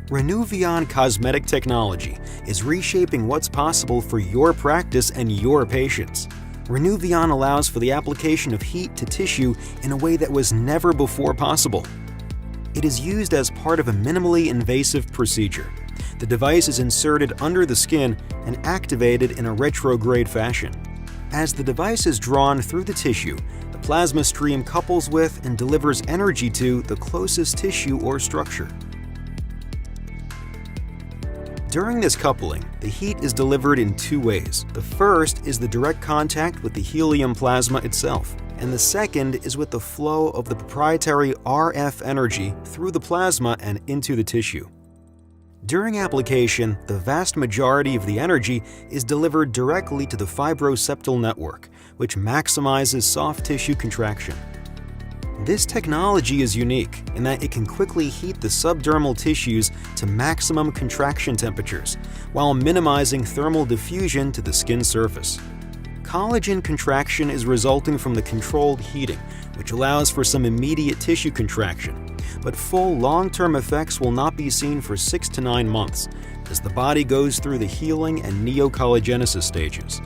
Renuvion cosmetic technology is reshaping what's possible for your practice and your patients. Renuvion allows for the application of heat to tissue in a way that was never before possible. It is used as part of a minimally invasive procedure. The device is inserted under the skin and activated in a retrograde fashion. As the device is drawn through the tissue, the plasma stream couples with and delivers energy to the closest tissue or structure. During this coupling, the heat is delivered in two ways. The first is the direct contact with the helium plasma itself, and the second is with the flow of the proprietary RF energy through the plasma and into the tissue. During application, the vast majority of the energy is delivered directly to the fibroseptal network, which maximizes soft tissue contraction. This technology is unique in that it can quickly heat the subdermal tissues to maximum contraction temperatures, while minimizing thermal diffusion to the skin surface. Collagen contraction is resulting from the controlled heating, which allows for some immediate tissue contraction, but full long-term effects will not be seen for 6 to 9 months, as the body goes through the healing and neocollagenesis stages.